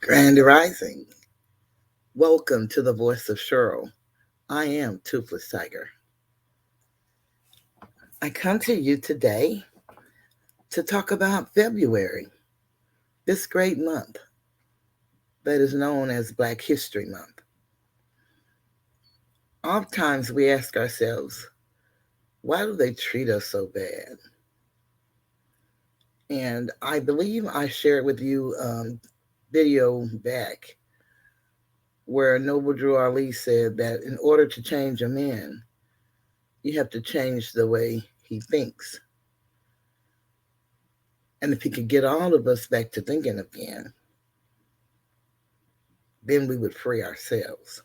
Grand Rising. Welcome to the Voice of Cheryl. I am Toothless Tiger. I come to you today to talk about February, this great month that is known as Black History Month. Oftentimes we ask ourselves, why do they treat us so bad? And I believe I shared with you video back where Noble Drew Ali said that in order to change a man, you have to change the way he thinks. And if he could get all of us back to thinking again, then we would free ourselves.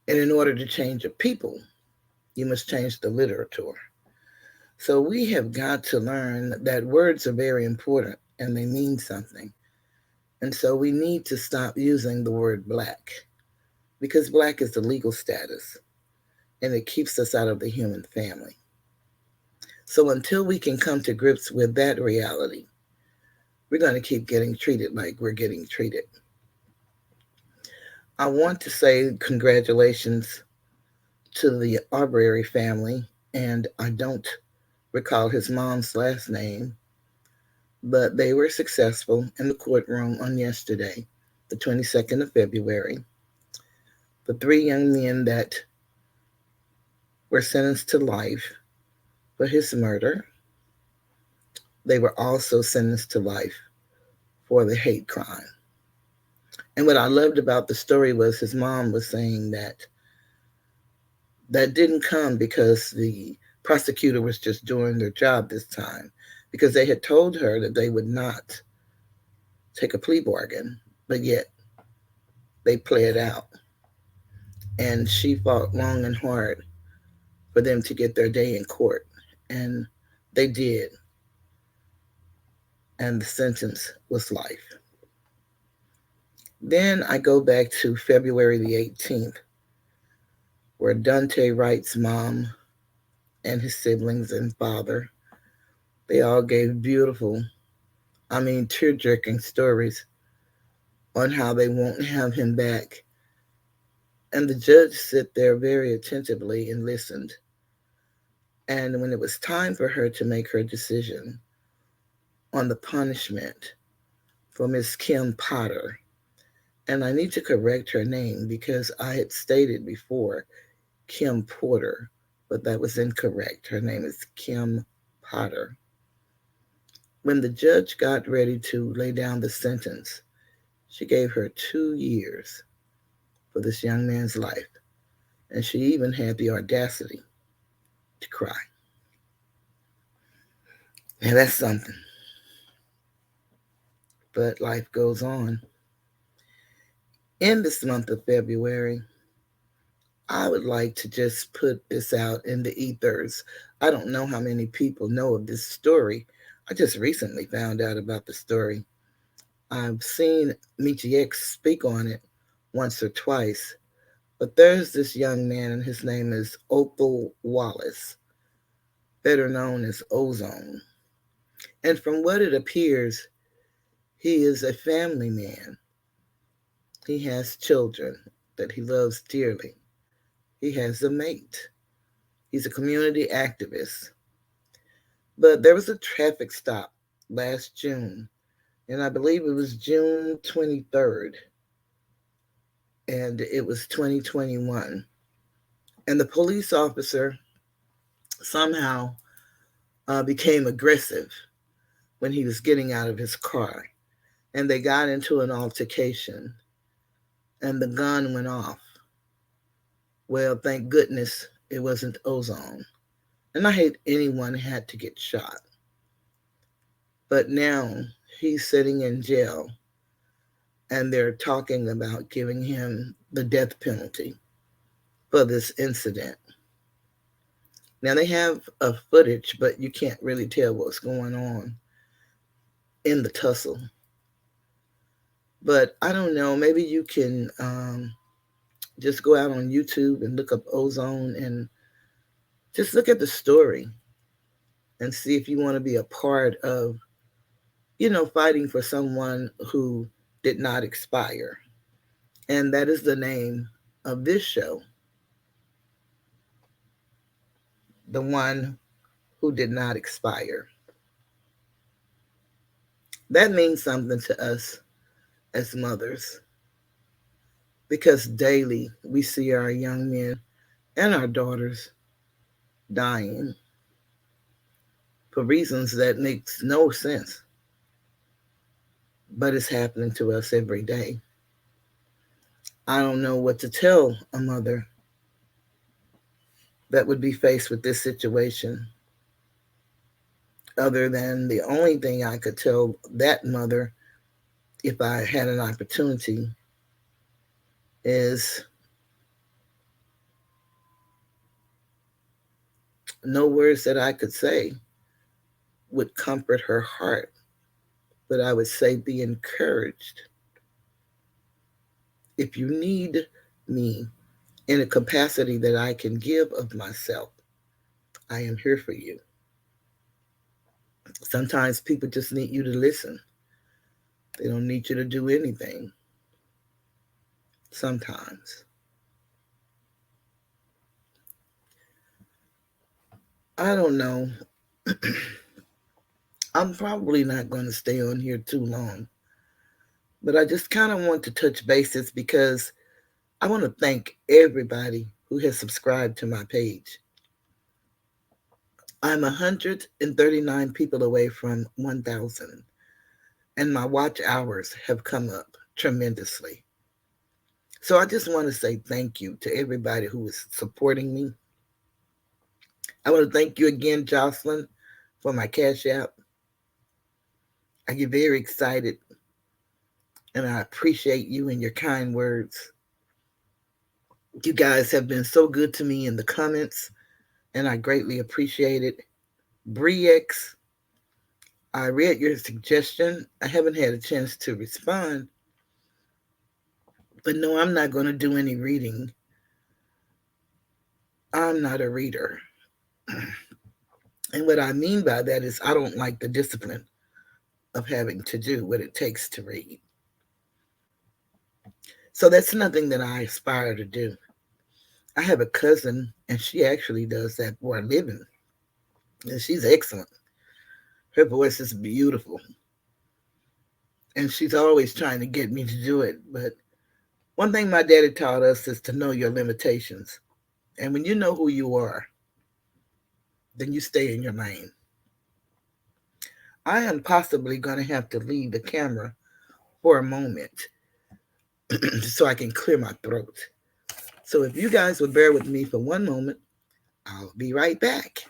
And in order to change a people, you must change the literature. So we have got to learn that words are very important and they mean something. And so we need to stop using the word black because black is the legal status and it keeps us out of the human family. So until we can come to grips with that reality, we're going to keep getting treated like we're getting treated. I want to say congratulations to the Arbery family, and I don't recall his mom's last name, but they were successful in the courtroom on yesterday, the 22nd of February. The three young men that were sentenced to life for his murder, they were also sentenced to life for the hate crime. And what I loved about the story was his mom was saying that didn't come because the prosecutor was just doing their job this time, because they had told her that they would not take a plea bargain, but yet they played out. And she fought long and hard for them to get their day in court. And they did. And the sentence was life. Then I go back to February the 18th, where Daunte Wright's mom and his siblings and father, they all gave beautiful, tear-jerking stories on how they won't have him back. And the judge sat there very attentively and listened. And when it was time for her to make her decision on the punishment for Miss Kim Potter, and I need to correct her name because I had stated before Kim Porter, but that was incorrect. Her name is Kim Potter. When the judge got ready to lay down the sentence, she gave her 2 years for this young man's life. And she even had the audacity to cry. Now that's something. But life goes on. In this month of February, I would like to just put this out in the ethers. I don't know how many people know of this story. I just recently found out about the story. I've seen Michi X speak on it once or twice. But there's this young man, and his name is Opal Wallace, better known as Ozone. And from what it appears, he is a family man. He has children that he loves dearly. He has a mate. He's a community activist. But there was a traffic stop last June, and I believe it was June 23rd, and it was 2021. And the police officer somehow became aggressive when he was getting out of his car. And they got into an altercation, and the gun went off. Well, thank goodness it wasn't Ozone. And I hate anyone had to get shot. But now he's sitting in jail, and they're talking about giving him the death penalty for this incident. Now they have a footage, but you can't really tell what's going on in the tussle. But I don't know, maybe you can just go out on YouTube and look up Ozone and just look at the story and see if you want to be a part of, fighting for someone who Did Not Expire. And that is the name of this show, The One Who Did Not Expire. That means something to us as mothers because daily we see our young men and our daughters dying for reasons that makes no sense, but it's happening to us every day. I don't know what to tell a mother that would be faced with this situation other than the only thing I could tell that mother if I had an opportunity is no words that I could say would comfort her heart, but I would say be encouraged. If you need me in a capacity that I can give of myself, I am here for you. Sometimes people just need you to listen. They don't need you to do anything. Sometimes. I don't know. I'm probably not going to stay on here too long, but I just kind of want to touch bases because I want to thank everybody who has subscribed to my page. I'm 139 people away from 1,000, and my watch hours have come up tremendously. So I just want to say thank you to everybody who is supporting me. I want to thank you again, Jocelyn, for my Cash App. I get very excited, and I appreciate you and your kind words. You guys have been so good to me in the comments, and I greatly appreciate it. Brex, I read your suggestion. I haven't had a chance to respond, but no, I'm not going to do any reading. I'm not a reader. And what I mean by that is I don't like the discipline of having to do what it takes to read. So that's nothing that I aspire to do. I have a cousin, and she actually does that for a living. And she's excellent. Her voice is beautiful. And she's always trying to get me to do it. But one thing my daddy taught us is to know your limitations. And when you know who you are, then you stay in your lane. I am possibly going to have to leave the camera for a moment so I can clear my throat. So if you guys would bear with me for one moment, I'll be right back.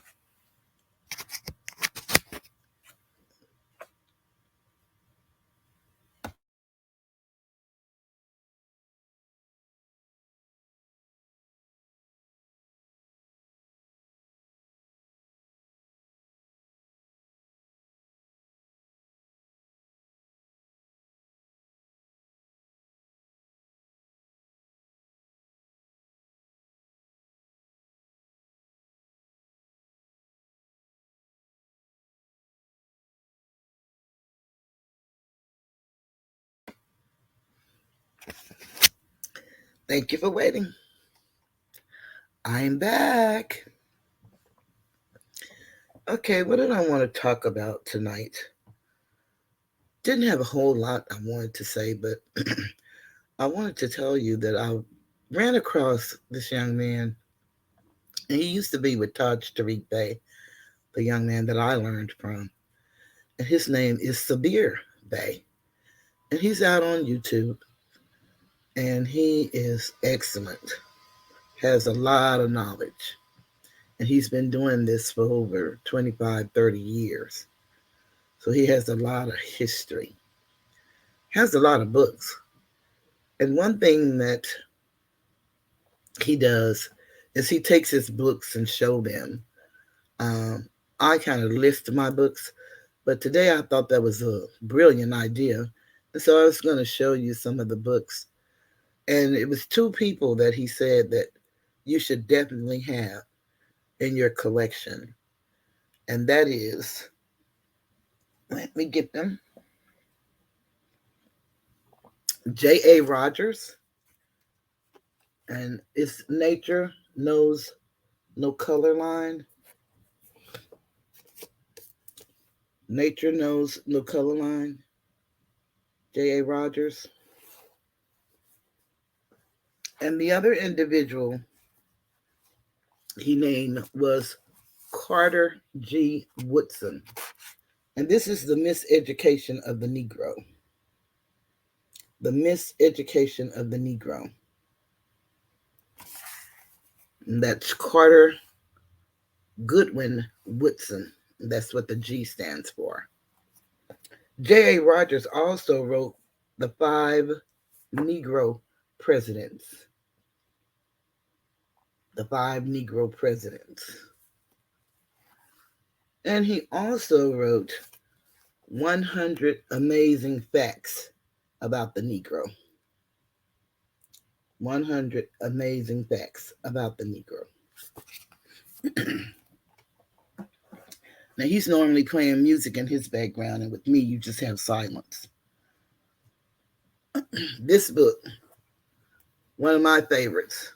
Thank you for waiting. I'm back. Okay, what did I want to talk about tonight? Didn't have a whole lot I wanted to say, but I wanted to tell you that I ran across this young man, and he used to be with Tariq Bey, the young man that I learned from. And his name is Sabir Bey. And he's out on YouTube, and he is excellent, has a lot of knowledge. And he's been doing this for over 25, 30 years. So he has a lot of history, has a lot of books. And one thing that he does is he takes his books and show them. Um, I kind of list my books, but today I thought that was a brilliant idea. And so I was going to show you some of the books. And it was two people that he said that you should definitely have in your collection. And that is, let me get them. J.A. Rogers, and it's Nature Knows No Color Line. Nature Knows No Color Line. J.A. Rogers. And the other individual he named was Carter G. Woodson. And this is the miseducation of the Negro. The miseducation of the Negro. And that's Carter Goodwin Woodson. That's what the G stands for. J.A. Rogers also wrote The Five Negro Presidents. The Five Negro Presidents. And he also wrote 100 Amazing Facts about the Negro. 100 Amazing Facts about the Negro. Now, he's normally playing music in his background, and with me, you just have silence. This book, one of my favorites,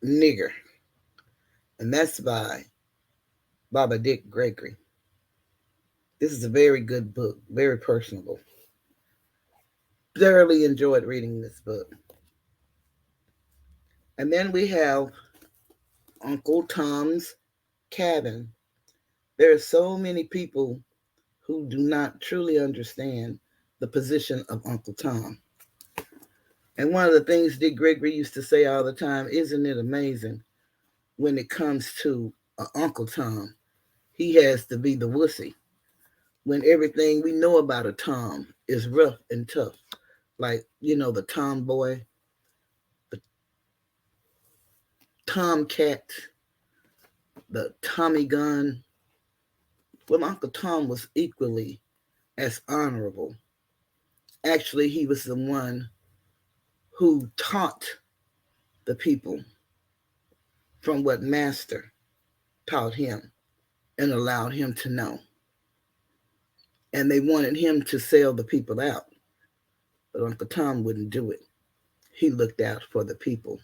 Nigger, and that's by Baba Dick Gregory. This is a very good book, very personable. Thoroughly enjoyed reading this book. And then we have Uncle Tom's Cabin. There are so many people who do not truly understand the position of Uncle Tom. And one of the things Dick Gregory used to say all the time, isn't it amazing when it comes to Uncle Tom, he has to be the wussy when everything we know about a Tom is rough and tough. Like, the tomboy, the tomcat, the Tommy gun. Well, Uncle Tom was equally as honorable. Actually, he was the one who taught the people from what Master taught him and allowed him to know. And they wanted him to sell the people out. But Uncle Tom wouldn't do it. He looked out for the people.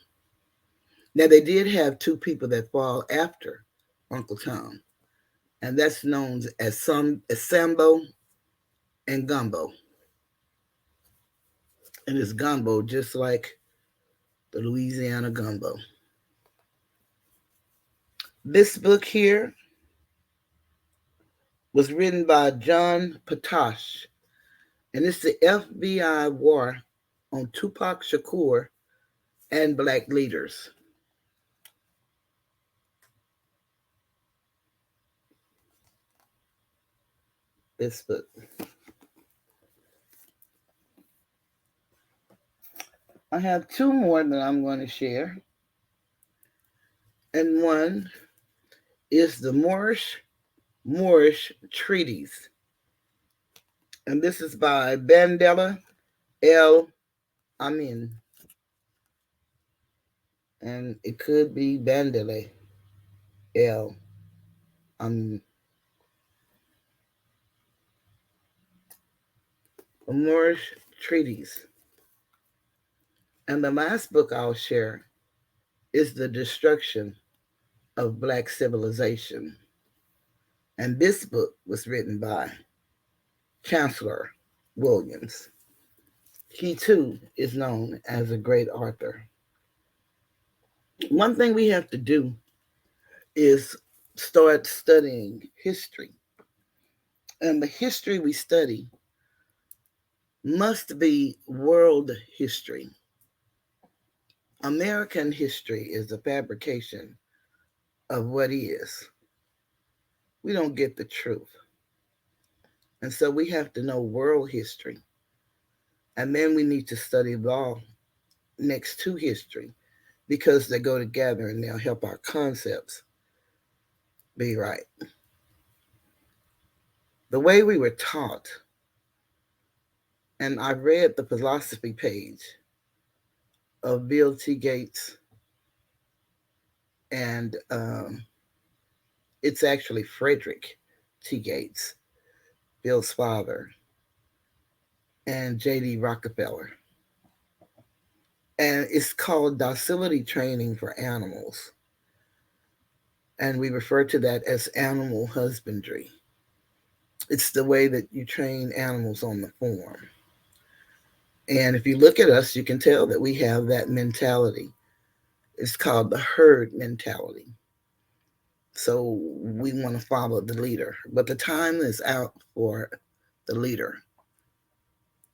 Now, they did have two people that fall after Uncle Tom, and that's known as Sambo and Gumbo. And it's Gumbo just like the Louisiana Gumbo. This book here was written by John Patosh, and it's the FBI war on Tupac Shakur and black leaders. This book. I have two more that I'm going to share. And one is the Moorish Treatise. And this is by Bandela El Amin. And it could be Bandele El Amin. The Moorish Treatise. And the last book I'll share is The Destruction of Black Civilization. And this book was written by Chancellor Williams. He too is known as a great author. One thing we have to do is start studying history. And the history we study must be world history. American history is a fabrication of what is. We don't get the truth. And so we have to know world history. And then we need to study law next to history because they go together and they'll help our concepts be right. The way we were taught, and I read the philosophy page of Bill T. Gates, and it's actually Frederick T. Gates, Bill's father, and J.D. Rockefeller. And it's called docility training for animals. And we refer to that as animal husbandry. It's the way that you train animals on the farm. And if you look at us, you can tell that we have that mentality. It's called the herd mentality. So we want to follow the leader. But the time is out for the leader.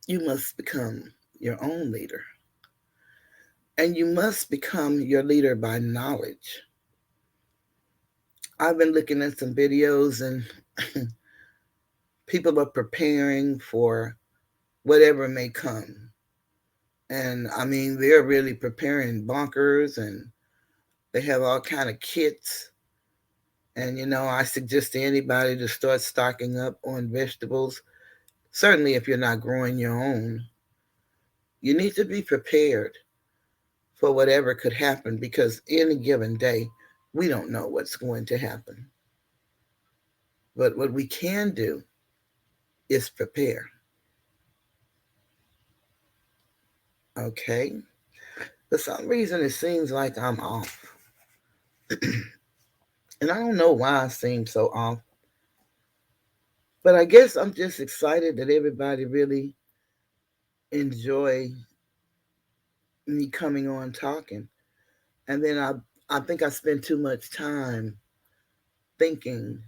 You must become your own leader. And you must become your leader by knowledge. I've been looking at some videos, and people are preparing for whatever may come. And I mean, they're really preparing bunkers, and they have all kind of kits. And I suggest to anybody to start stocking up on vegetables. Certainly, if you're not growing your own, you need to be prepared for whatever could happen, because any given day, we don't know what's going to happen. But what we can do is prepare. Okay? For some reason, it seems like I'm off. And I don't know why I seem so off. But I guess I'm just excited that everybody really enjoy me coming on talking. And then I think I spend too much time thinking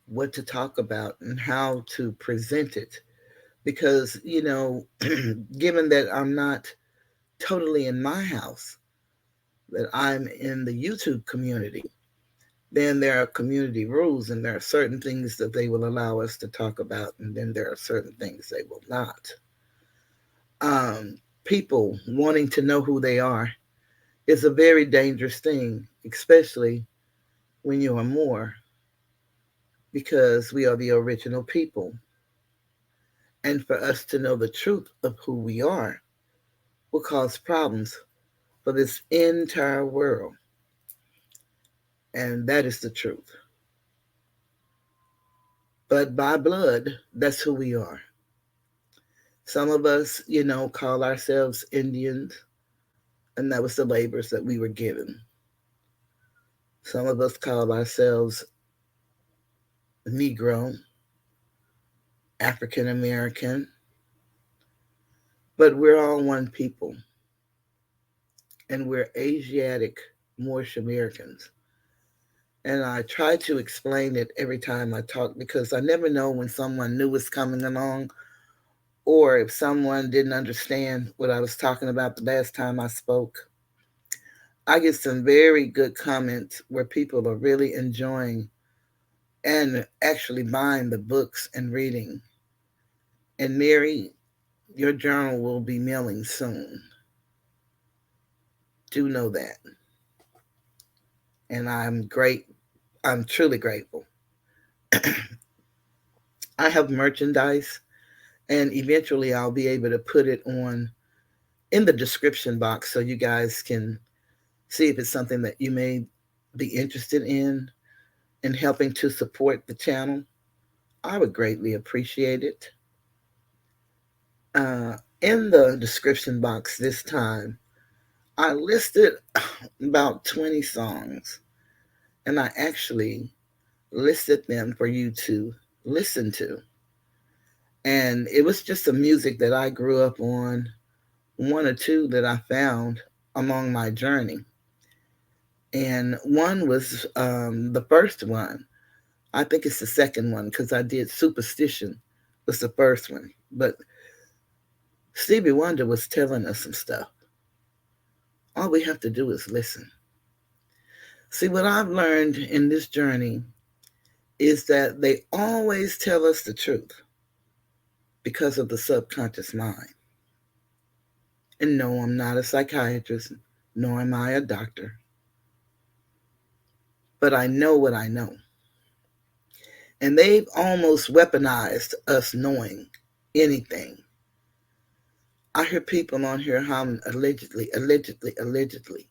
what to talk about and how to present it. Because, given that I'm not totally in my house, that I'm in the YouTube community, then there are community rules, and there are certain things that they will allow us to talk about, and then there are certain things they will not. People wanting to know who they are is a very dangerous thing, especially when you are more, because we are the original people. And for us to know the truth of who we are will cause problems for this entire world. And that is the truth. But by blood, that's who we are. Some of us, call ourselves Indians, and that was the labors that we were given. Some of us call ourselves Negro, African American, but we're all one people, and we're Asiatic Moorish Americans. And I try to explain it every time I talk, because I never know when someone new is coming along, or if someone didn't understand what I was talking about the last time I spoke. I get some very good comments where people are really enjoying and actually buying the books and reading. And Mary, your journal will be mailing soon. Do know that. And I'm great. I'm truly grateful. I have merchandise, and eventually I'll be able to put it on in the description box so you guys can see if it's something that you may be interested in helping to support the channel. I would greatly appreciate it. In the description box this time, I listed about 20 songs, and I actually listed them for you to listen to. And it was just the music that I grew up on, one or two that I found along my journey. And one was the first one. I think it's the second one, because I did Superstition was the first one. But Stevie Wonder was telling us some stuff. All we have to do is listen. See, what I've learned in this journey is that they always tell us the truth because of the subconscious mind. And no, I'm not a psychiatrist, nor am I a doctor. But I know what I know. And they've almost weaponized us knowing anything. I hear people on here hollering allegedly, allegedly, allegedly.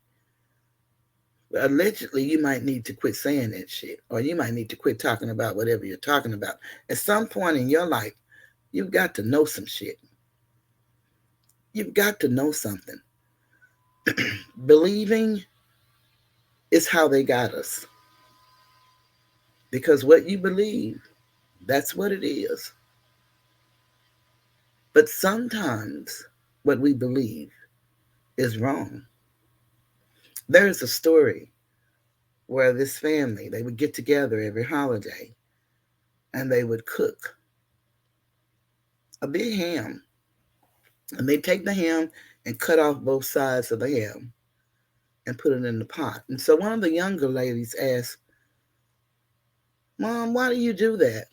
But allegedly, you might need to quit saying that shit, or you might need to quit talking about whatever you're talking about. At some point in your life, you've got to know some shit. You've got to know something. Believing is how they got us. Because what you believe, that's what it is. But sometimes what we believe is wrong. There's a story where this family, they would get together every holiday and they would cook a big ham. And they'd take the ham and cut off both sides of the ham and put it in the pot. And so one of the younger ladies asked, Mom, why do you do that?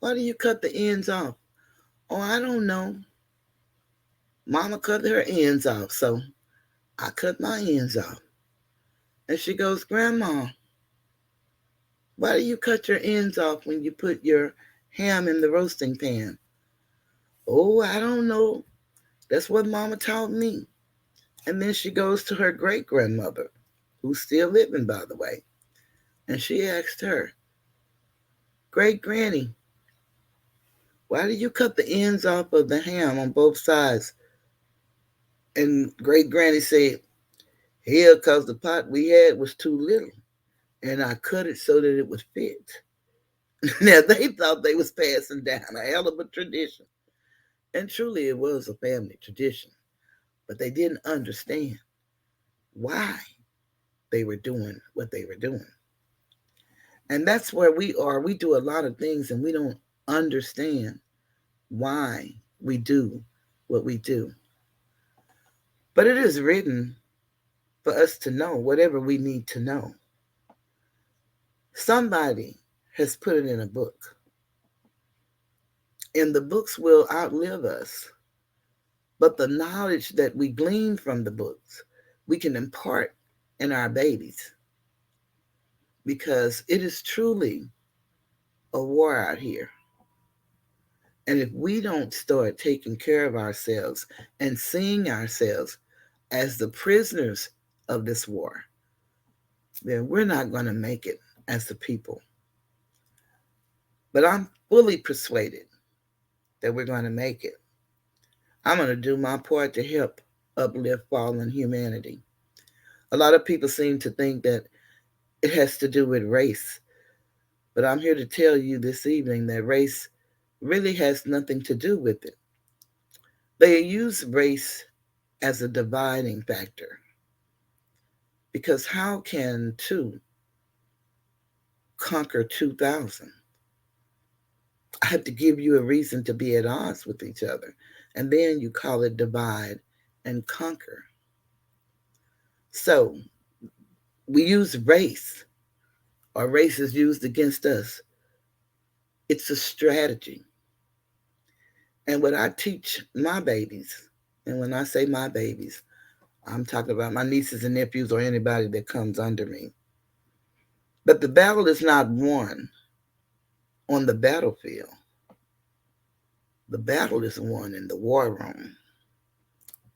Why do you cut the ends off? Oh, I don't know. Mama cut her ends off, so I cut my ends off. And she goes, Grandma, why do you cut your ends off when you put your ham in the roasting pan? Oh, I don't know. That's what Mama taught me. And then she goes to her great grandmother, who's still living, by the way. And she asked her, Great Granny, why do you cut the ends off of the ham on both sides? And Great Granny said, Here, because the pot we had was too little. And I cut it so that it would fit. Now, they thought they was passing down a hell of a tradition. And truly, it was a family tradition. But they didn't understand why they were doing what they were doing. And that's where we are. We do a lot of things and we don't understand why we do what we do. But it is written for us to know whatever we need to know. Somebody has put it in a book, and the books will outlive us. But the knowledge that we glean from the books, we can impart in our babies, because it is truly a war out here. And if we don't start taking care of ourselves and seeing ourselves as the prisoners of this war, then we're not going to make it as the people. But I'm fully persuaded that we're going to make it. I'm going to do my part to help uplift fallen humanity. A lot of people seem to think that it has to do with race, but I'm here to tell you this evening that race really has nothing to do with it. They use race as a dividing factor, because how can two conquer 2,000? I have to give you a reason to be at odds with each other, and then you call it divide and conquer. So we use race, or race is used against us. It's a strategy. And what I teach my babies, and when I say my babies, I'm talking about my nieces and nephews or anybody that comes under me. But the battle is not won on the battlefield. The battle is won in the war room,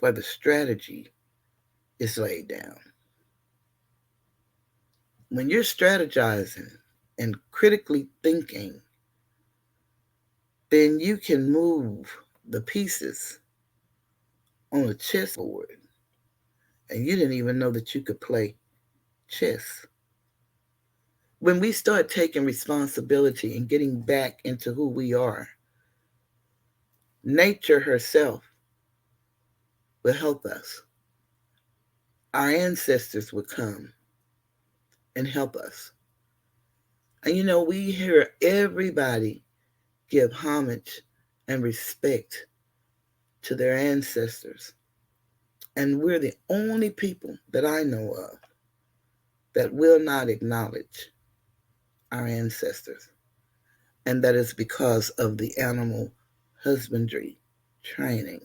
where the strategy is laid down. When you're strategizing and critically thinking, then you can move the pieces on a chessboard. And you didn't even know that you could play chess. When we start taking responsibility and getting back into who we are, nature herself will help us. Our ancestors will come and help us. And we hear everybody give homage and respect to their ancestors. And we're the only people that I know of that will not acknowledge our ancestors. And that is because of the animal husbandry training.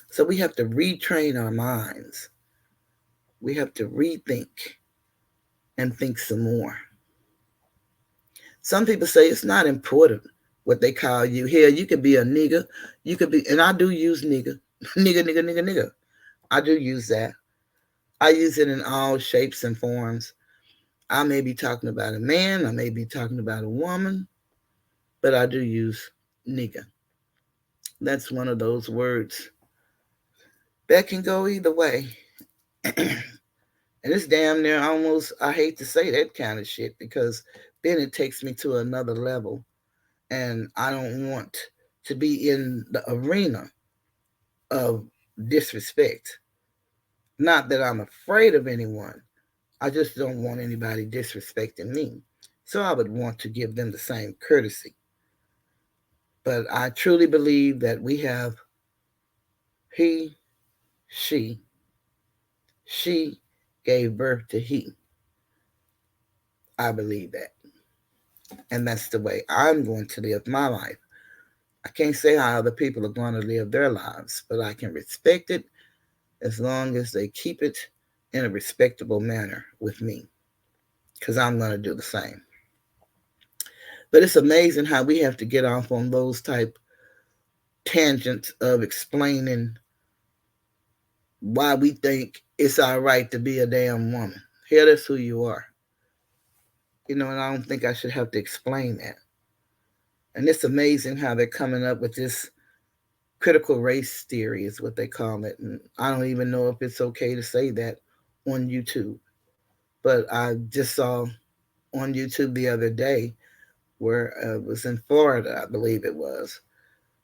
So we have to retrain our minds. We have to rethink and think some more. Some people say it's not important what they call you. Here, you could be a nigger. You could be, and I do use nigger. Nigger, nigger, nigger, nigger. I do use that. I use it in all shapes and forms. I may be talking about a man. I may be talking about a woman. But I do use nigger. That's one of those words that can go either way. And it's damn near almost, I hate to say that kind of shit because then it takes me to another level. And I don't want to be in the arena of disrespect. Not that I'm afraid of anyone, I just don't want anybody disrespecting me. So I would want to give them the same courtesy. But I truly believe that we have he, she, she gave birth to he. I believe that. And that's the way I'm going to live my life. I can't say how other people are going to live their lives, but I can respect it as long as they keep it in a respectable manner with me, because I'm going to do the same. But it's amazing how we have to get off on those type tangents of explaining why we think it's all right to be a damn woman. Hell, that's who you are. And I don't think I should have to explain that. And it's amazing how they're coming up with this critical race theory, is what they call it. And I don't even know if it's okay to say that on YouTube. But I just saw on YouTube the other day where it was in Florida, I believe it was.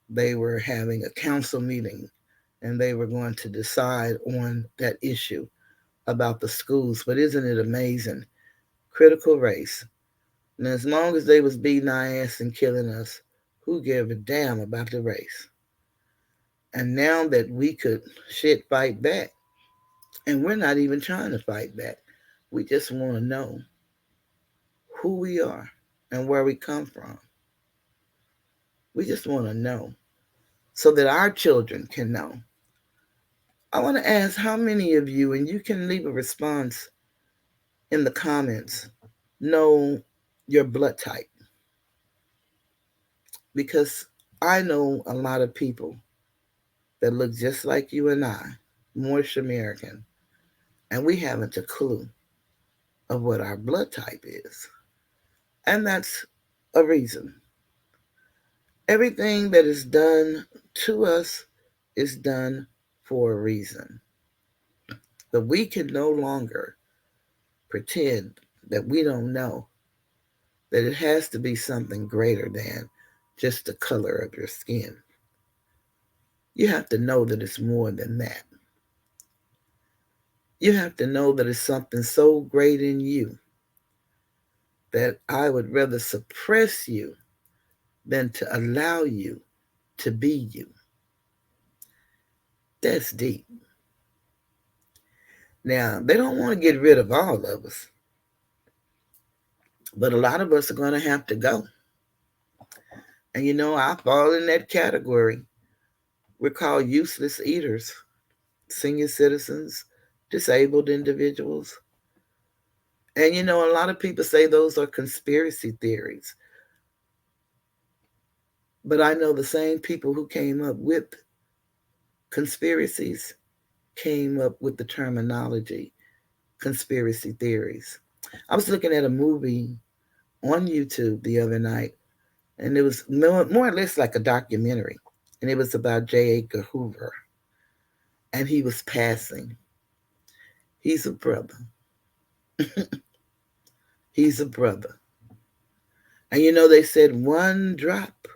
They were having a council meeting and they were going to decide on that issue about the schools. But isn't it amazing? Critical race. And as long as they was beating our ass and killing us, who gave a damn about the race? And now that we could fight back, and we're not even trying to fight back. We just want to know who we are and where we come from. We just want to know so that our children can know. I want to ask how many of you, and you can leave a response in the comments, know your blood type. Because I know a lot of people that look just like you and I, Moorish American, and we haven't a clue of what our blood type is. And that's a reason. Everything that is done to us is done for a reason. But we can no longer pretend that we don't know that it has to be something greater than just the color of your skin. You have to know that it's more than that. You have to know that it's something so great in you that I would rather suppress you than to allow you to be you. That's deep. Now, they don't want to get rid of all of us, but a lot of us are going to have to go. And I fall in that category. We're called useless eaters, senior citizens, disabled individuals. And a lot of people say those are conspiracy theories. But I know the same people who came up with conspiracies came up with the terminology conspiracy theories. I was looking at a movie on YouTube the other night, and it was more or less like a documentary. And it was about J. Edgar Hoover. And he was passing. He's a brother. He's a brother. And they said one drop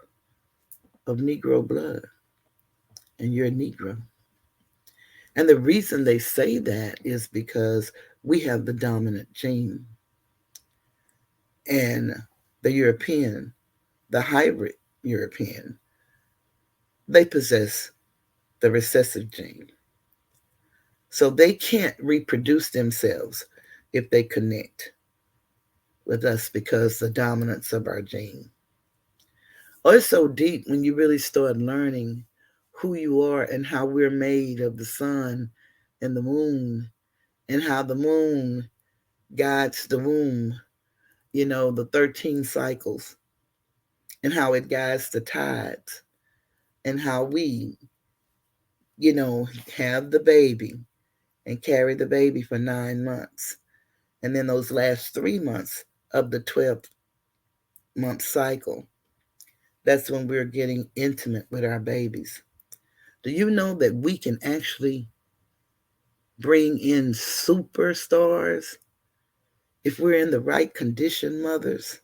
of Negro blood, and you're a Negro. And the reason they say that is because we have the dominant gene. And the European, the hybrid European, they possess the recessive gene. So they can't reproduce themselves if they connect with us because the dominance of our gene. Oh, it's so deep when you really start learning who you are and how we're made of the sun and the moon, and how the moon guides the womb, the 13 cycles, and how it guides the tides, and how we, have the baby and carry the baby for 9 months. And then those last 3 months of the 12th month cycle, that's when we're getting intimate with our babies. Do you know that we can actually bring in superstars, if we're in the right condition, mothers,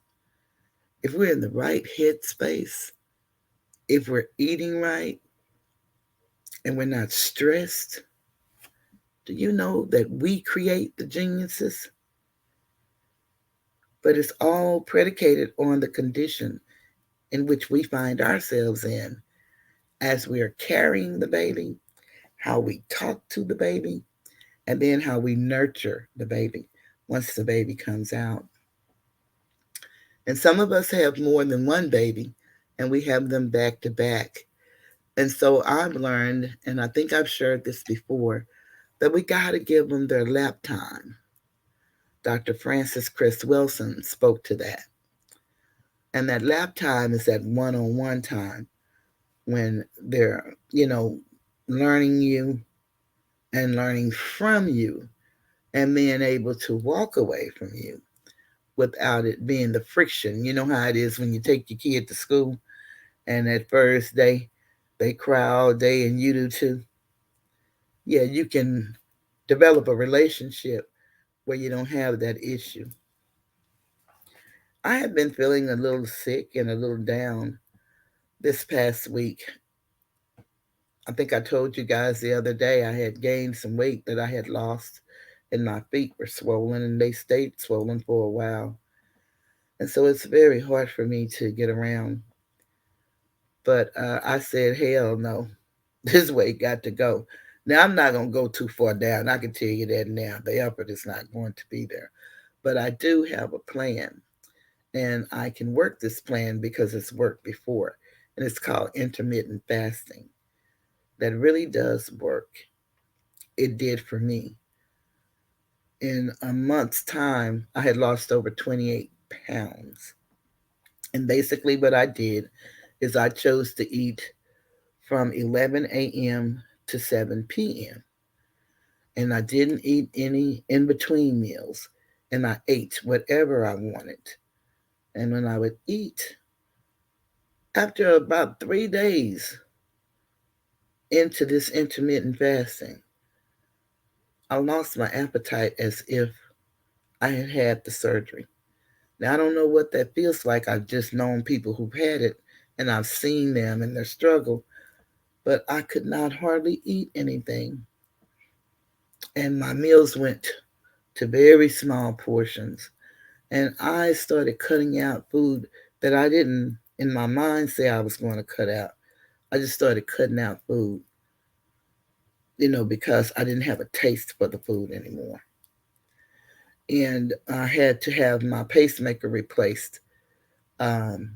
if we're in the right headspace, if we're eating right and we're not stressed, do you know that we create the geniuses? But it's all predicated on the condition in which we find ourselves in as we are carrying the baby, how we talk to the baby, and then how we nurture the baby once the baby comes out. And some of us have more than one baby, and we have them back to back. And so I've learned, and I think I've shared this before, that we got to give them their lap time. Dr. Francis Chris Wilson spoke to that. And that lap time is that one on one time when they're, learning you and learning from you and being able to walk away from you without it being the friction. You know how it is when you take your kid to school and at first they cry all day and you do too. Yeah, you can develop a relationship where you don't have that issue. I have been feeling a little sick and a little down this past week. I think I told you guys the other day I had gained some weight that I had lost, and my feet were swollen, and they stayed swollen for a while. And so it's very hard for me to get around. But I said, hell no, this weight got to go. Now, I'm not going to go too far down. I can tell you that now. The effort is not going to be there. But I do have a plan, and I can work this plan because it's worked before. And it's called intermittent fasting. That really does work. It did for me. In a month's time, I had lost over 28 pounds. And basically, what I did is I chose to eat from 11 a.m. to 7 p.m. And I didn't eat any in between meals. And I ate whatever I wanted. And when I would eat, after about 3 days into this intermittent fasting, I lost my appetite as if I had had the surgery. Now, I don't know what that feels like. I've just known people who've had it and I've seen them and their struggle, but I could not hardly eat anything. And my meals went to very small portions. And I started cutting out food that I didn't, in my mind, say I was going to cut out. I just started cutting out food, because I didn't have a taste for the food anymore. And I had to have my pacemaker replaced. Um,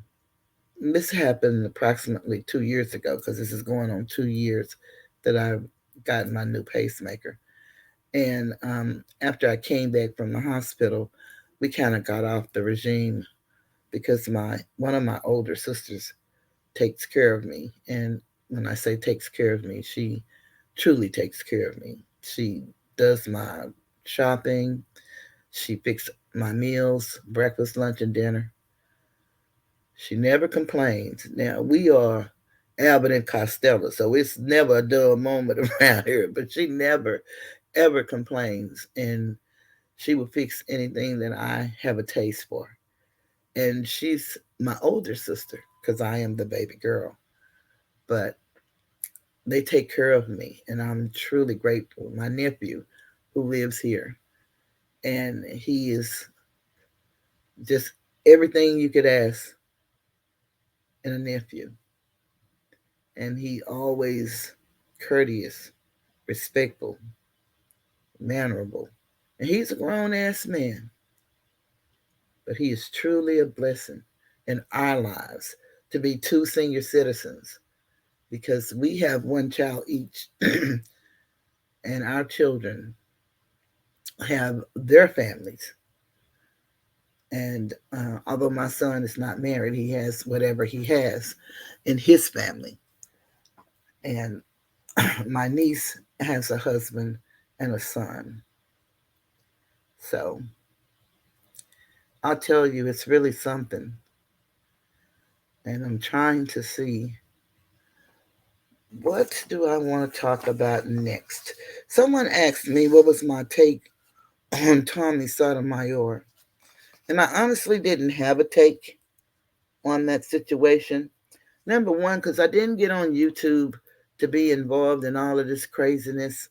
this happened approximately 2 years ago because this is going on 2 years that I've gotten my new pacemaker. And after I came back from the hospital, we kind of got off the regime because my one of my older sisters takes care of me. And when I say takes care of me, she truly takes care of me. She does my shopping. She fixes my meals, breakfast, lunch, and dinner. She never complains. Now, we are Albert and Costello, so it's never a dull moment around here, but she never, ever complains. And she will fix anything that I have a taste for. And she's my older sister because I am the baby girl. But they take care of me, and I'm truly grateful. My nephew, who lives here, and he is just everything you could ask in a nephew. And he always courteous, respectful, mannerable. And he's a grown ass man, but he is truly a blessing in our lives to be two senior citizens because we have one child each, and our children have their families. And although my son is not married, he has whatever he has in his family. And my niece has a husband and a son. So I'll tell you, it's really something. And I'm trying to see What do I want to talk about next? Someone asked me what was my take on Tommy Sotomayor, and I honestly didn't have a take on that situation. Number one, because I didn't get on YouTube to be involved in all of this craziness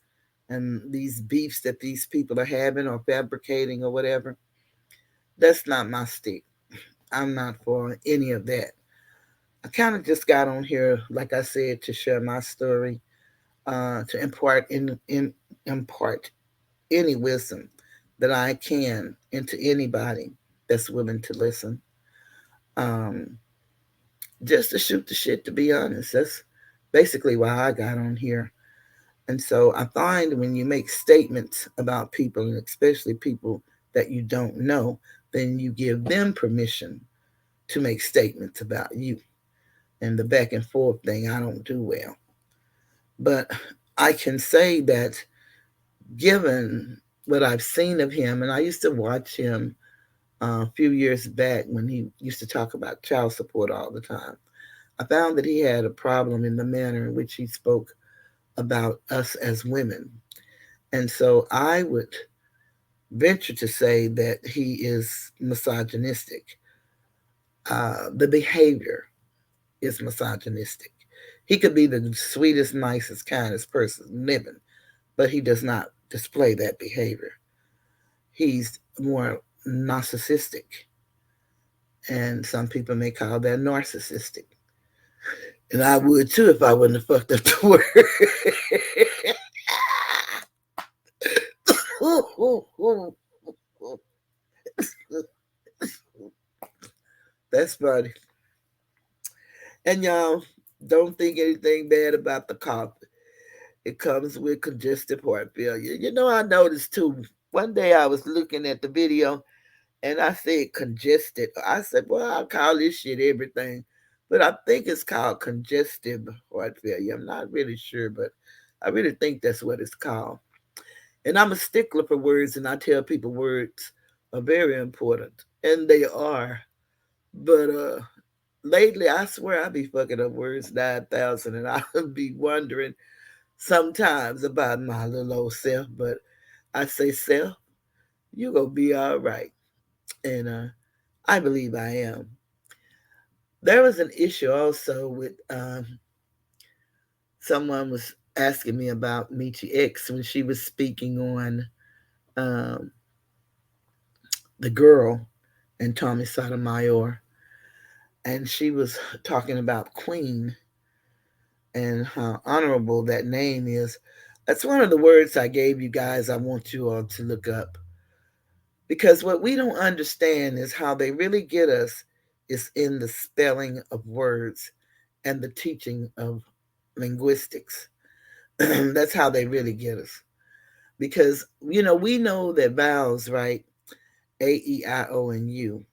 and these beefs that these people are having or fabricating or whatever. That's not my stick. I'm not for any of that. I kind of just got on here, like I said, to share my story, to impart any wisdom that I can into anybody that's willing to listen. Um, just to shoot the shit, to be honest. That's basically why I got on here. And so I find when you make statements about people, and especially people that you don't know, then you give them permission to make statements about you. And the back and forth thing, I don't do well. But I can say that given what I've seen of him, and I used to watch him a few years back when he used to talk about child support all the time. I found that he had a problem in the manner in which he spoke about us as women. And so I would venture to say that he is misogynistic. The behavior is misogynistic. He could be the sweetest, nicest, kindest person living, but he does not display that behavior. He's more narcissistic, and some people may call that narcissistic. And I would too if I wouldn't have fucked up the word. That's funny. And y'all, don't think anything bad about the cough. It comes with congestive heart failure. You know, I noticed too. One day I was looking at the video and I said congested. I said, well, I'll call this shit everything. But I think it's called congestive heart failure. I'm not really sure, but I really think that's what it's called. And I'm a stickler for words, and I tell people words are very important. And they are. But lately, I swear I be fucking up words 9,000, and I'll be wondering sometimes about my little old self. But I say, self, you gonna be all right. And I believe I am. There was an issue also with someone was asking me about Michi X when she was speaking on um, the girl and Tommy Sotomayor. And she was talking about Queen and how honorable that name is. That's one of the words I gave you guys. I want you all to look up because what we don't understand is how they really get us is in the spelling of words and the teaching of linguistics. That's how they really get us. Because, you know, we know that vowels, right? A, E, I, O, and U.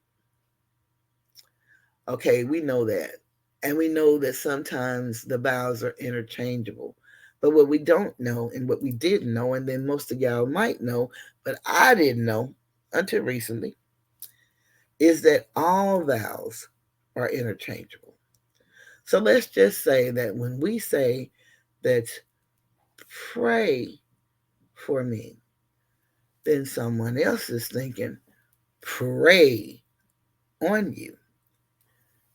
Okay, we know that. And we know that sometimes the vowels are interchangeable. But what we don't know and what we didn't know, and then most of y'all might know, but I didn't know until recently, is that all vowels are interchangeable. So let's just say that when we say that pray for me, then someone else is thinking pray on you.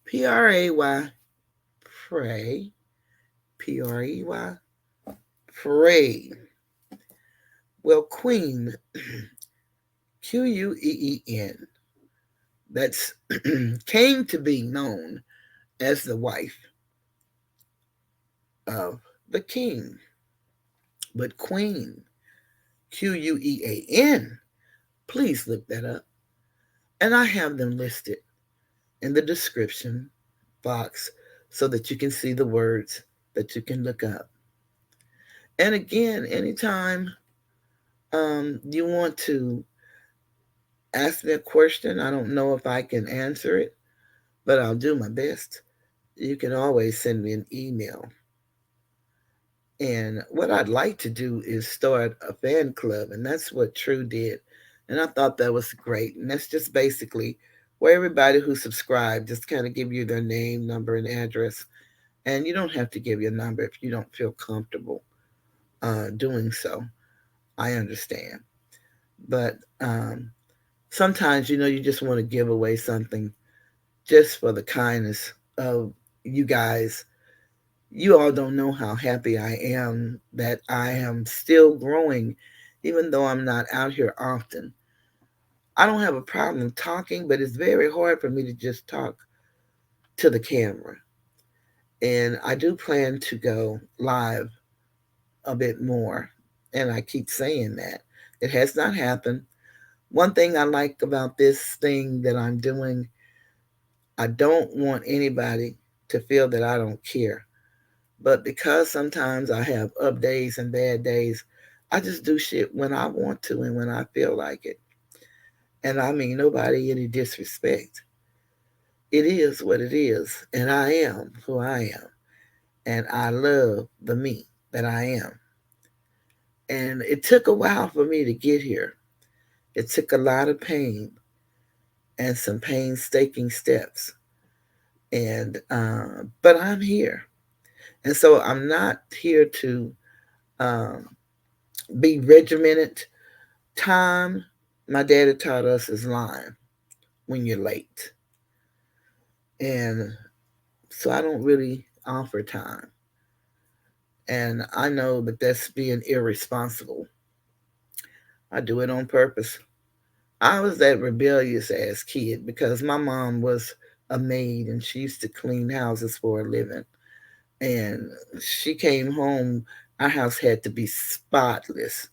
Pray, pray, Prey, pray. Well, Queen, Queen, that's came to be known as the wife of the king. But Queen, Quean, please look that up. And I have them listed in the description box so that you can see the words that you can look up. And again, anytime you want to ask me a question, I don't know if I can answer it, but I'll do my best. You can always send me an email. And what I'd like to do is start a fan club, and that's what True did. And I thought that was great. And that's just basically where everybody who subscribed just kind of give you their name, number, and address. And you don't have to give your number if you don't feel comfortable doing so. I understand. But sometimes, you just want to give away something just for the kindness of you guys. You all don't know how happy I am that I am still growing, even though I'm not out here often. I don't have a problem talking, but it's very hard for me to just talk to the camera. And I do plan to go live a bit more. And I keep saying that. It has not happened. One thing I like about this thing that I'm doing, I don't want anybody to feel that I don't care. But because sometimes I have up days and bad days, I just do shit when I want to and when I feel like it. And I mean nobody any disrespect. It is what it is. And I am who I am. And I love the me that I am. And it took a while for me to get here. It took a lot of pain and some painstaking steps. And but I'm here. And so I'm not here to um, be regimented. Time, my daddy taught us, is lying when you're late. And so I don't really offer time. And I know that that's being irresponsible. I do it on purpose. I was that rebellious ass kid because my mom was a maid and she used to clean houses for a living. And she came home, our house had to be spotless.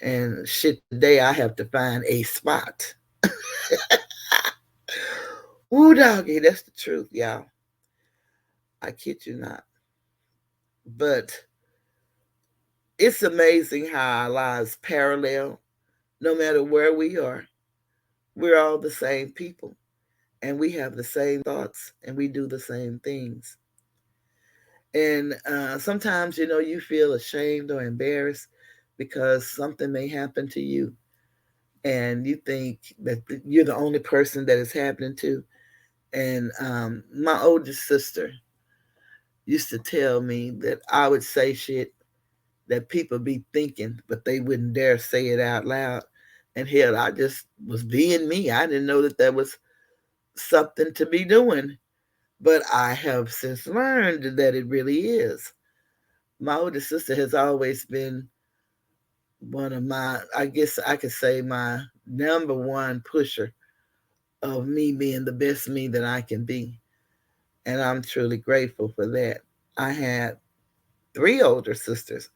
And shit, today I have to find a spot. Woo doggy, that's the truth, y'all. I kid you not. But it's amazing how our lives parallel. No matter where we are, we're all the same people. And we have the same thoughts and we do the same things. And sometimes, you feel ashamed or embarrassed because something may happen to you. And you think that you're the only person that it's happening to. And my oldest sister used to tell me that I would say shit that people be thinking, but they wouldn't dare say it out loud. And hell, I just was being me. I didn't know that was something to be doing. But I have since learned that it really is. My older sister has always been one of my, I guess I could say, my number one pusher of me being the best me that I can be. And I'm truly grateful for that. I had three older sisters,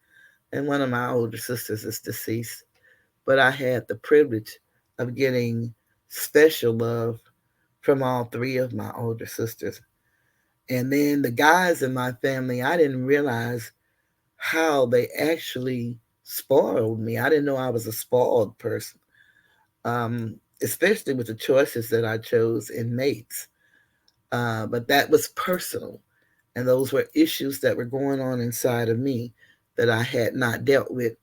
and one of my older sisters is deceased. But I had the privilege of getting special love from all three of my older sisters. And then the guys in my family, I didn't realize how they actually spoiled me. I didn't know I was a spoiled person, especially with the choices that I chose in mates. But that was personal. And those were issues that were going on inside of me that I had not dealt with.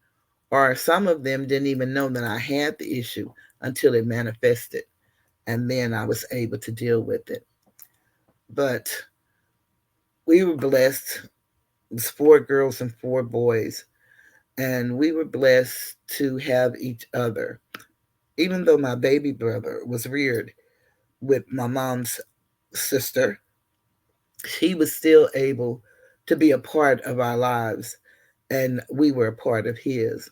Or some of them didn't even know that I had the issue until it manifested. And then I was able to deal with it. But we were blessed. It was four girls and four boys. And we were blessed to have each other. Even though my baby brother was reared with my mom's sister, he was still able to be a part of our lives, and we were a part of his.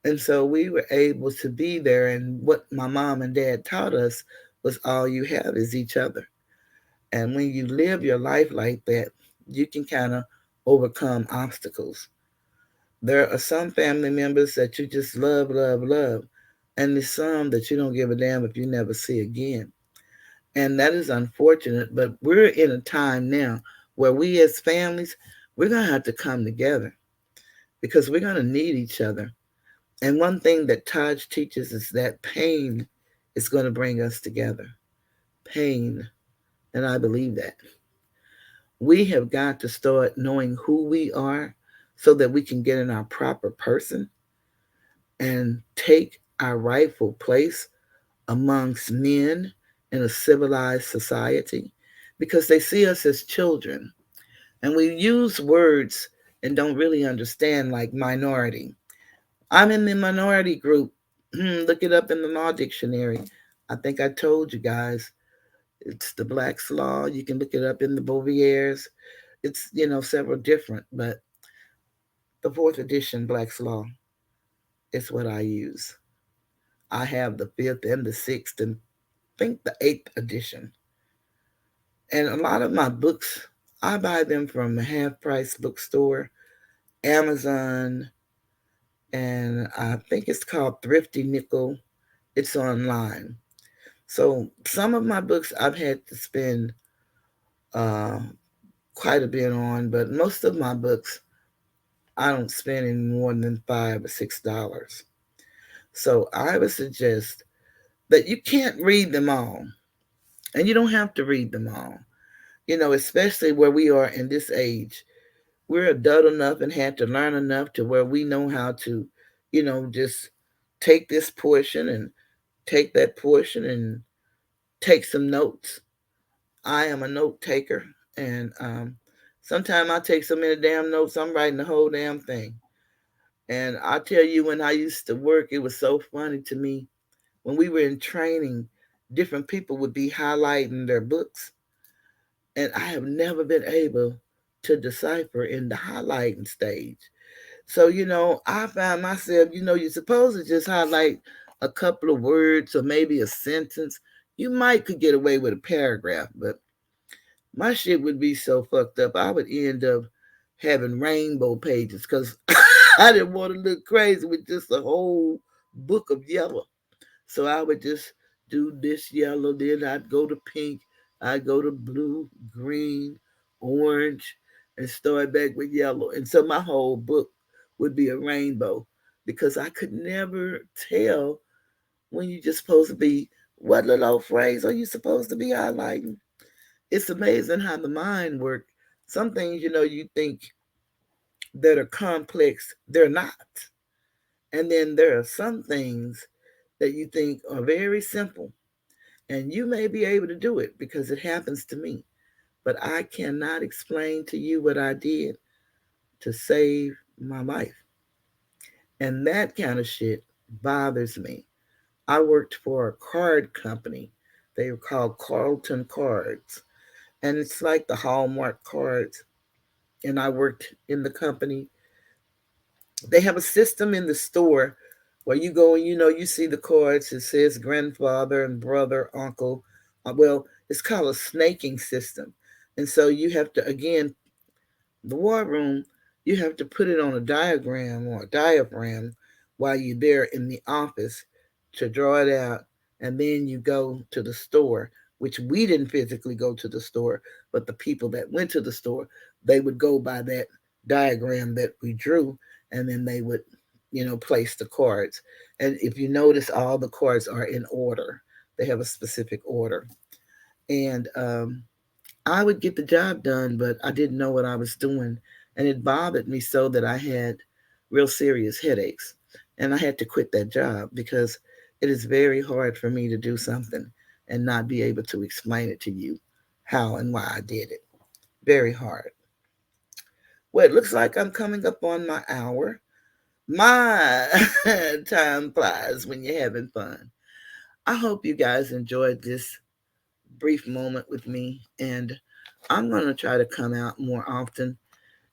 And so we were able to be there. And what my mom and dad taught us was all you have is each other. And when you live your life like that, you can kind of overcome obstacles. There are some family members that you just love, love, love. And there's some that you don't give a damn if you never see again. And that is unfortunate, but we're in a time now where we as families, we're going to have to come together because we're going to need each other. And one thing that Taj teaches is that pain is going to bring us together. Pain. And I believe that. We have got to start knowing who we are so that we can get in our proper person and take our rightful place amongst men in a civilized society because they see us as children. And we use words and don't really understand, like minority. I'm in the minority group. Look it up in the law dictionary. I think I told you guys. It's the Black's Law. You can look it up in the Bovieres. It's, several different, but the fourth edition Black's Law is what I use. I have the fifth and the sixth and think the eighth edition. And a lot of my books, I buy them from a half price bookstore, Amazon, and I think it's called Thrifty Nickel. It's online. So some of my books I've had to spend uh, quite a bit on, but most of my books I don't spend any more than $5 or $6. So I would suggest that you can't read them all, and you don't have to read them all. Especially where we are in this age, we're adult enough and had to learn enough to where we know how to, just take this portion and take that portion and take some notes. I am a note taker, and sometimes I take so many damn notes, I'm writing the whole damn thing. And I tell you, when I used to work, it was so funny to me. When we were in training, different people would be highlighting their books, and I have never been able to decipher in the highlighting stage. So, I found myself, you're supposed to just highlight a couple of words or maybe a sentence. You might could get away with a paragraph, but my shit would be so fucked up. I would end up having rainbow pages because I didn't want to look crazy with just a whole book of yellow. So I would just do this yellow, then I'd go to pink, I'd go to blue, green, orange, and start back with yellow. And so my whole book would be a rainbow because I could never tell when you're just supposed to be, what little old phrase are you supposed to be highlighting? It's amazing how the mind works. Some things, you think that are complex, they're not. And then there are some things that you think are very simple, and you may be able to do it because it happens to me. But I cannot explain to you what I did to save my life. And that kind of shit bothers me. I worked for a card company. They were called Carlton Cards. And it's like the Hallmark cards. And I worked in the company. They have a system in the store where you go and you see the cards. It says grandfather and brother, uncle. Well, it's called a snaking system. And so you have to, again, the war room, you have to put it on a diagram or a diaphragm while you're there in the office to draw it out. And then you go to the store, which we didn't physically go to the store, but the people that went to the store, they would go by that diagram that we drew, and then they would, place the cards. And if you notice, all the cards are in order, they have a specific order. And I would get the job done, but I didn't know what I was doing. And it bothered me so that I had real serious headaches. And I had to quit that job because it is very hard for me to do something and not be able to explain it to you how and why I did it. Very hard. Well, it looks like I'm coming up on my hour. My time flies when you're having fun. I hope you guys enjoyed this brief moment with me, and I'm going to try to come out more often.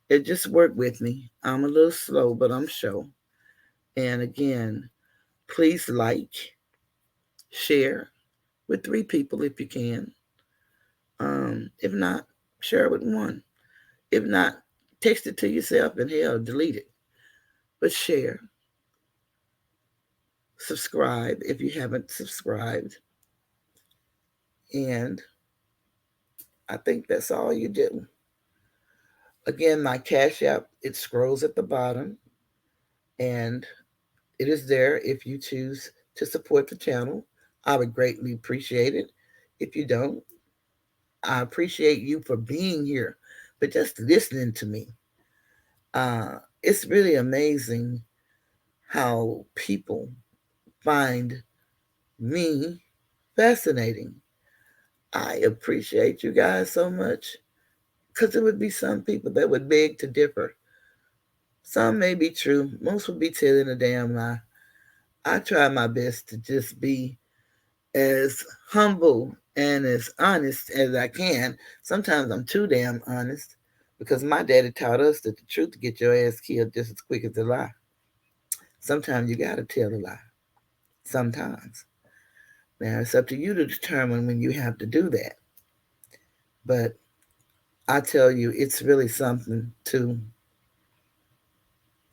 It just worked with me. I'm a little slow, but I'm sure. And again, please like, share with 3 people if you can. If not, share with one. If not, text it to yourself and hell, delete it. But share, subscribe if you haven't subscribed. And I think that's all you do. Again, my Cash App, it scrolls at the bottom, and it is there if you choose to support the channel. I would greatly appreciate it. If you don't, I appreciate you for being here, but just listening to me. It's really amazing how people find me fascinating. I appreciate you guys so much. Because there would be some people that would beg to differ. Some may be true, most would be telling a damn lie. I try my best to just be as humble and as honest as I can. Sometimes I'm too damn honest because my daddy taught us that the truth get your ass killed just as quick as the lie. Sometimes you gotta tell a lie. Sometimes. Now it's up to you to determine when you have to do that. But I tell you, it's really something to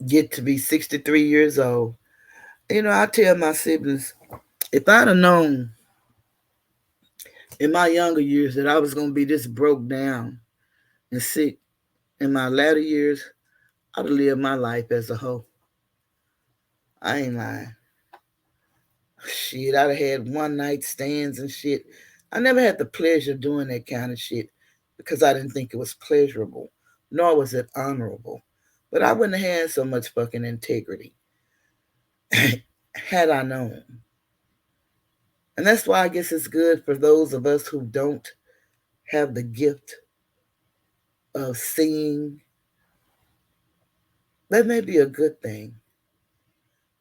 get to be 63 years old. I tell my siblings, if I'd have known in my younger years that I was going to be this broke down and sick in my latter years, I'd have lived my life as a hoe. I ain't lying. Shit, I'd have had one night stands and shit. I never had the pleasure doing that kind of shit because I didn't think it was pleasurable, nor was it honorable. But I wouldn't have had so much fucking integrity had I known. And that's why I guess it's good for those of us who don't have the gift of seeing. That may be a good thing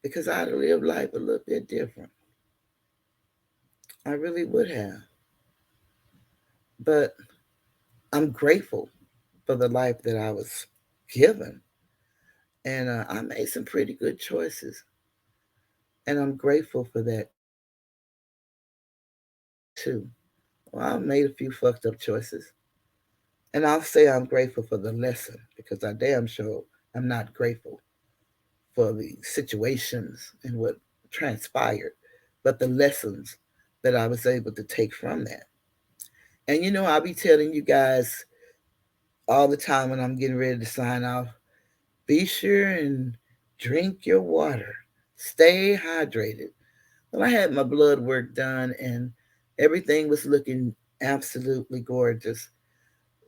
because I'd have lived life a little bit different. I really would have. But I'm grateful for the life that I was given. And I made some pretty good choices. And I'm grateful for that too. Well, I made a few fucked up choices. And I'll say I'm grateful for the lesson because I damn sure I'm not grateful for the situations and what transpired, but the lessons that I was able to take from that. And I'll be telling you guys all the time when I'm getting ready to sign off, be sure and drink your water. Stay hydrated. Well, I had my blood work done and everything was looking absolutely gorgeous,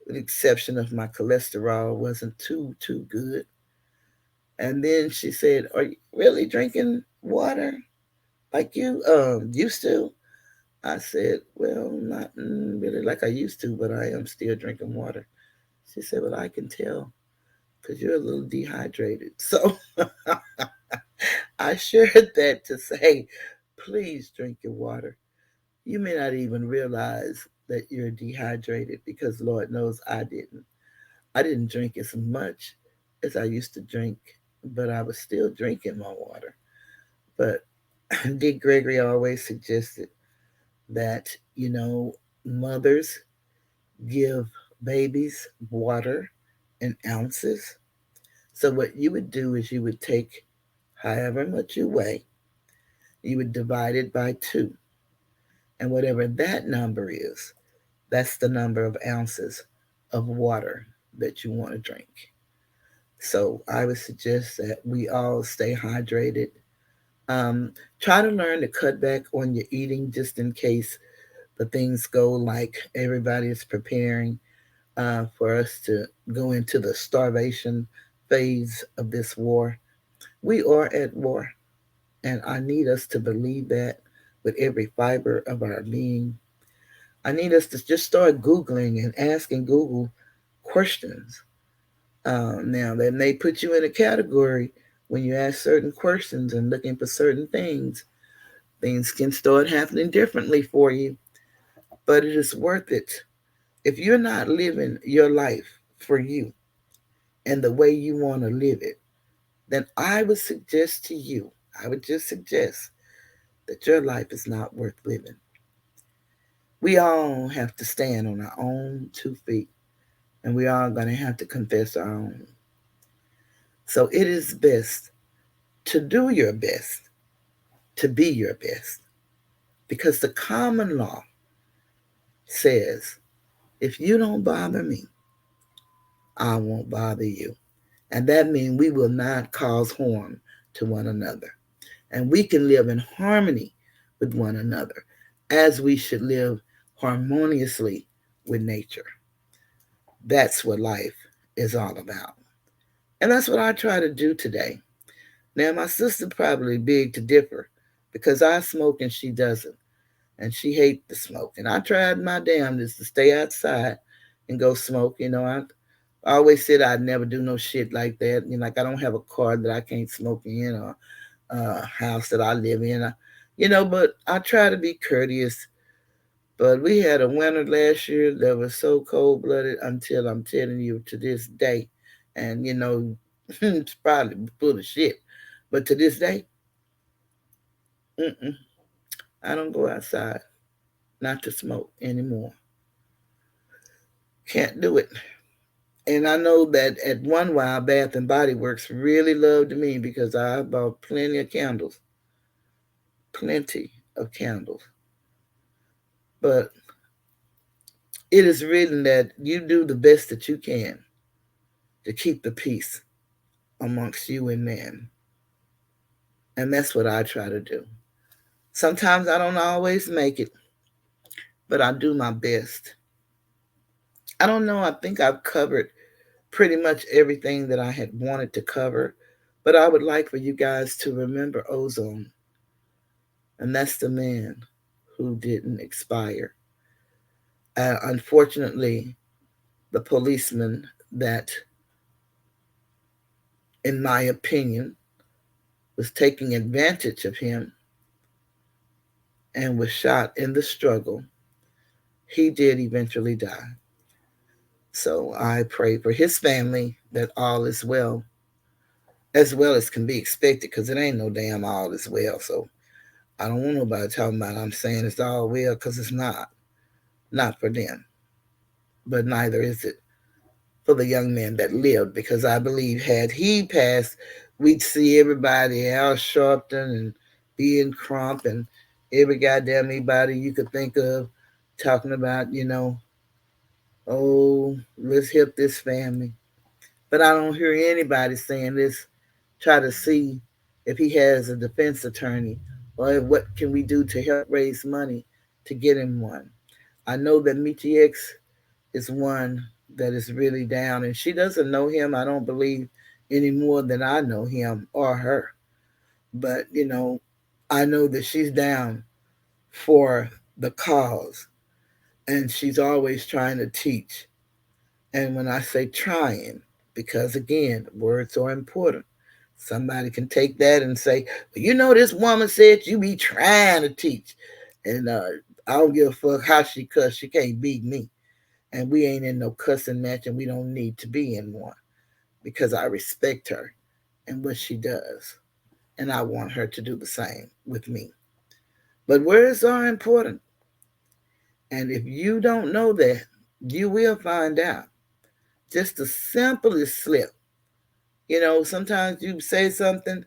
with the exception of my cholesterol wasn't too good. And then she said, "Are you really drinking water like you used to?" I said, "Well, not really like I used to, but I am still drinking water." She said, "Well, I can tell because you're a little dehydrated." So I shared that to say, please drink your water. You may not even realize that you're dehydrated because Lord knows I didn't. I didn't drink as much as I used to drink, but I was still drinking my water. But Dick Gregory always suggested that, mothers give babies water in ounces. So what you would do is you would take however much you weigh, you would divide it by two. And whatever that number is, that's the number of ounces of water that you want to drink. So I would suggest that we all stay hydrated. Um, Try to learn to cut back on your eating just in case the things go like everybody is preparing for us to go into the starvation phase of this war. We are at war, and I need us to believe that with every fiber of our being. I need us to just start Googling and asking Google questions. Now, they may put you in a category when you ask certain questions and looking for certain things. Things can start happening differently for you, but it is worth it. If you're not living your life for you and the way you want to live it, then I would suggest to you, I would just suggest that your life is not worth living. We all have to stand on our own 2 feet, and we are going to have to confess our own. So it is best to do your best, to be your best, because the common law says, if you don't bother me, I won't bother you. And that means we will not cause harm to one another. And we can live in harmony with one another as we should live harmoniously with nature. That's what life is all about. And that's what I try to do today. Now, my sister probably big to differ because I smoke and she doesn't. And she hates the smoke. And I tried my damnedest to stay outside and go smoke. I always said I'd never do no shit like that. Like I don't have a car that I can't smoke in, or a house that I live in. But I try to be courteous. But we had a winter last year that was so cold blooded until I'm telling you to this day. And it's probably full of shit. But to this day, mm-mm, I don't go outside not to smoke anymore. Can't do it. And I know that at one while, Bath and Body Works really loved me because I bought plenty of candles. But it is written that you do the best that you can to keep the peace amongst you and man. And that's what I try to do. Sometimes I don't always make it, but I do my best. I don't know, I think I've covered pretty much everything that I had wanted to cover, but I would like for you guys to remember Ozone, and that's the man who didn't expire. Unfortunately, the policeman that, in my opinion, was taking advantage of him and was shot in the struggle, he did eventually die. So I pray for his family that all is well as can be expected, because it ain't no damn all is well. So I don't want nobody talking about I'm saying it's all well, because it's not for them. But neither is it for the young man that lived, because I believe had he passed, we'd see everybody, Al Sharpton and Ben Crump and every goddamn anybody you could think of talking about, oh, let's help this family. But I don't hear anybody saying this. Try to see if he has a defense attorney, or what can we do to help raise money to get him one. I know that Michi X is one that is really down, and she doesn't know him, I don't believe, any more than I know him or her. But, I know that she's down for the cause, and she's always trying to teach. And when I say trying, because again, words are important. Somebody can take that and say, well, this woman said you be trying to teach. And I don't give a fuck how she cuss. She can't beat me. And we ain't in no cussing match, and we don't need to be in one, because I respect her and what she does. And I want her to do the same with me. But words are important. And if you don't know that, you will find out. Just the simplest slip. Sometimes you say something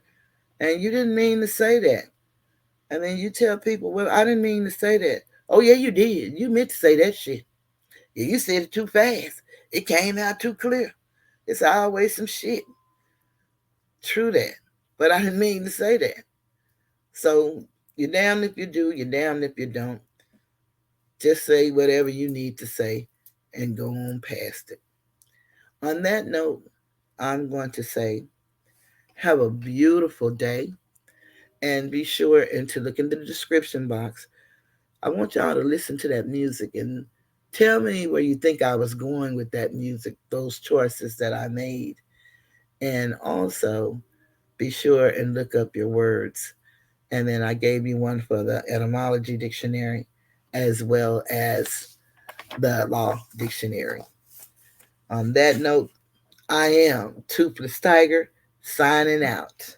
and you didn't mean to say that. And then you tell people, well, I didn't mean to say that. Oh, yeah, you did. You meant to say that shit. Yeah, you said it too fast. It came out too clear. It's always some shit. True that. But I didn't mean to say that. So you're damned if you do, you're damned if you don't. Just say whatever you need to say and go on past it. On that note, I'm going to say, have a beautiful day, and be sure and to look in the description box. I want y'all to listen to that music and tell me where you think I was going with that music, those choices that I made. And also be sure and look up your words. And then I gave you one for the etymology dictionary as well as the law dictionary. On that note, I am Toothless Tiger signing out.